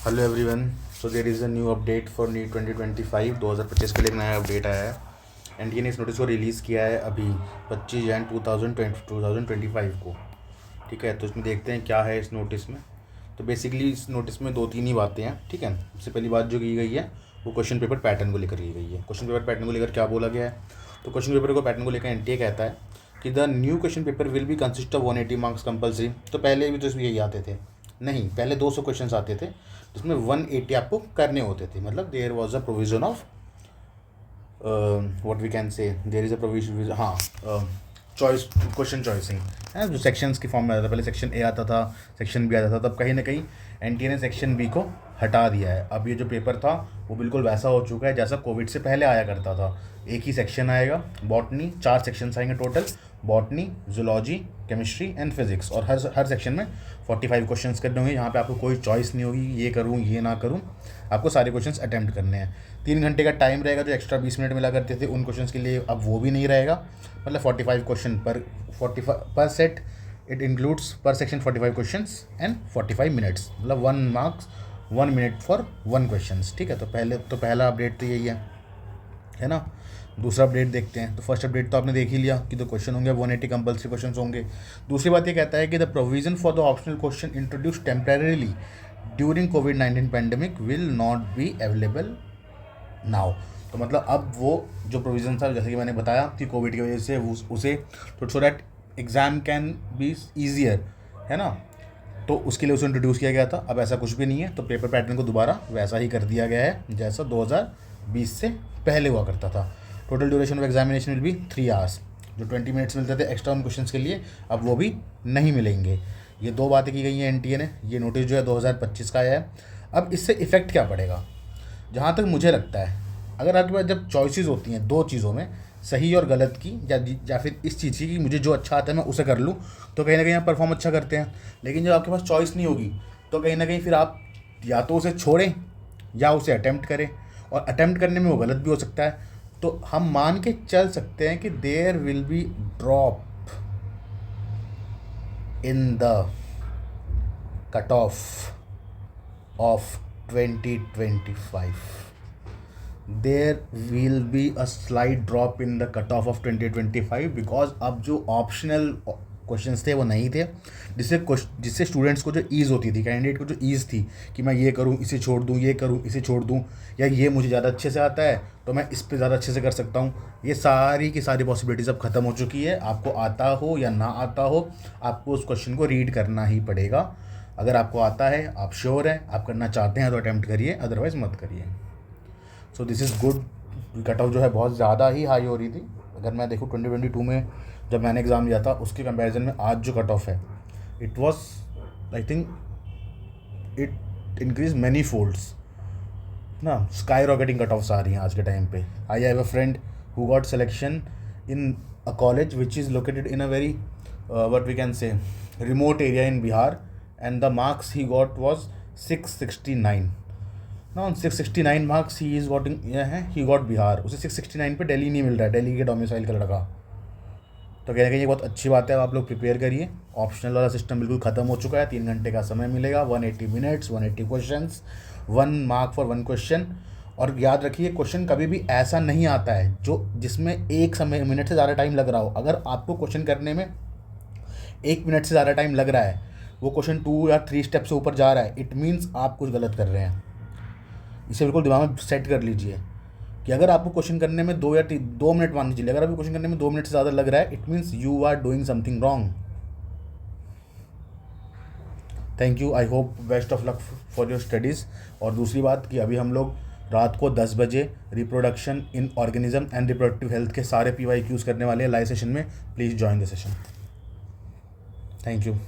Hello everyone. So there is a new update for NEET 2025 2025 के लिए एक नया अपडेट आया है। एनटीए ने इस नोटिस को रिलीज़ किया है अभी 25 जैन 2025 को। ठीक है, तो इसमें देखते हैं क्या है इस नोटिस में। तो बेसिकली इस नोटिस में दो तीन ही बातें हैं। ठीक है, सबसे पहली बात जो की गई है वो क्वेश्चन पेपर पैटर्न को लेकर की गई है। क्वेश्चन पेपर पैटर्न को लेकर क्या बोला गया है, तो क्वेश्चन पेपर को पैटर्न को लेकर एनटीए कहता है कि the new question paper will be consist of 180 marks compulsory. तो पहले भी तो इसमें यही आते थे, नहीं पहले 200 क्वेश्चन आते थे जिसमें 180 आपको करने होते थे। मतलब there was a provision of what we can say, there is a provision, हाँ, चॉइस, क्वेश्चन चॉइसिंग है जो सेक्शंस की फॉर्म में आता था। पहले सेक्शन ए आता था, सेक्शन बी आता था, तब कहीं ना कहीं एनटीए ने सेक्शन बी को हटा दिया है। अब ये जो पेपर था वो बिल्कुल वैसा हो चुका है जैसा कोविड से पहले आया करता था। एक ही सेक्शन आएगा, बॉटनी, 4 सेक्शंस आएंगे total, botany, zoology, chemistry and physics, और हर सेक्शन में 45 क्वेश्चंस करने होंगे। यहाँ पे आपको कोई चॉइस नहीं होगी, ये करूँ ये ना करूँ, आपको सारे क्वेश्चंस अटैम्प्ट करने हैं। 3 घंटे का टाइम रहेगा, जो एक्स्ट्रा 20 मिनट मिला करते थे उन क्वेश्चंस के लिए अब वो भी नहीं रहेगा। मतलब 45 क्वेश्चन पर सेट, इट इंक्लूड्स पर सेक्शन 45 क्वेश्चंस एंड 45 मिनट्स, मतलब 1 मार्क्स 1 मिनट फॉर 1 क्वेश्चन। ठीक है, तो पहला अपडेट तो यही है ना। दूसरा अपडेट देखते हैं। तो फर्स्ट अपडेट तो आपने देख ही लिया कि जो क्वेश्चन होंगे 180 कंपल्सरी क्वेश्चन होंगे। दूसरी बात ये कहता है कि the provision for the optional question introduce temporarily during covid pandemic will not be available now. तो मतलब अब वो जो प्रोविजन था, जैसे कि मैंने बताया कि कोविड की वजह से उसे तो so that exam can be easier, है ना, तो उसके लिए उसे इंट्रोड्यूस किया गया था। अब ऐसा कुछ भी नहीं है, तो पेपर पैटर्न को दोबारा वैसा ही कर दिया गया है जैसा 2020 से पहले हुआ करता था। Total duration of examination will be 3 hours. जो 20 मिनट्स मिलते थे एक्स्ट्रा उन क्वेश्चन के लिए, अब वो भी नहीं मिलेंगे। ये 2 बातें की गई हैं एनटीए ने। ये नोटिस जो है 2025 का आया है। अब इससे इफ़ेक्ट क्या पड़ेगा, जहाँ तक मुझे लगता है, अगर आपके पास जब चॉइसेस होती हैं 2 चीज़ों में, सही और गलत की, या फिर इस चीज़ की कि मुझे जो अच्छा आता है मैं उसे कर लूँ, तो कहीं ना कहीं आप परफॉर्म अच्छा करते हैं। लेकिन जब आपके पास चॉइस नहीं होगी तो कहीं ना कहीं फिर आप या तो उसे छोड़ें या उसे अटैम्प्ट करें, और अटैम्प्ट करने में वो गलत भी हो सकता है। तो हम मान के चल सकते हैं कि there will be drop in the cut off 2025, there will be a slight drop in the cut off 2025, because अब जो ऑप्शनल क्वेश्चंस थे वो नहीं थे, जिससे स्टूडेंट्स को जो ईज़ होती थी, कैंडिडेट को जो ईज़ थी कि मैं ये करूँ इसे छोड़ दूँ, ये करूँ इसे छोड़ दूँ, या ये मुझे ज़्यादा अच्छे से आता है तो मैं इस पे ज़्यादा अच्छे से कर सकता हूँ, ये सारी की सारी पॉसिबिलिटीज़ अब ख़त्म हो चुकी है। आपको आता हो या ना आता हो, आपको उस क्वेश्चन को रीड करना ही पड़ेगा। अगर आपको आता है, आप श्योर हैं, आप करना चाहते हैं तो अटैम्प्ट करिए, अदरवाइज़ मत करिए। So this is good. Cut off जो है बहुत ज़्यादा ही हाई हो रही थी। अगर मैं देखूँ 2022 में जब मैंने एग्ज़ाम दिया था उसके कंपैरिजन में आज जो कट ऑफ है, it was, I think it increase many folds ना। स्काई रॉकेटिंग कट ऑफ्स आ रही हैं आज के टाइम पे। I have a friend who got selection in a college which is located in a very what we can say remote area in Bihar, and the marks he got was 669। ना on 669 marks he is getting he got Bihar. उसे 669 पे दिल्ली नहीं मिल रहा है, दिल्ली के domicile का लड़का। तो कहीं ना कहीं ये बहुत अच्छी बात है, आप लोग प्रिपेयर करिए। ऑप्शनल वाला सिस्टम बिल्कुल ख़त्म हो चुका है। 3 घंटे का समय मिलेगा, 180 minutes, 180 questions, 1 mark for 1 question. और याद रखिए, क्वेश्चन कभी भी ऐसा नहीं आता है जो जिसमें 1 समय मिनट से ज़्यादा टाइम लग रहा हो। अगर आपको क्वेश्चन करने में 1 मिनट से ज़्यादा टाइम लग रहा है, वो क्वेश्चन 2 या 3 स्टेप से ऊपर जा रहा है, इट मीन्स आप कुछ गलत कर रहे हैं। इसे बिल्कुल दिमाग में सेट कर लीजिए कि अगर आपको क्वेश्चन करने में 2 मिनट, मान लीजिए अगर आपको क्वेश्चन करने में 2 मिनट से ज़्यादा लग रहा है, it means you are doing something wrong. Thank you, I hope best of luck for your studies. और दूसरी बात कि अभी हम लोग रात को 10 बजे reproduction in organism and reproductive health के सारे PYQs करने वाले हैं लाइव सेशन में। Please join the session. Thank you.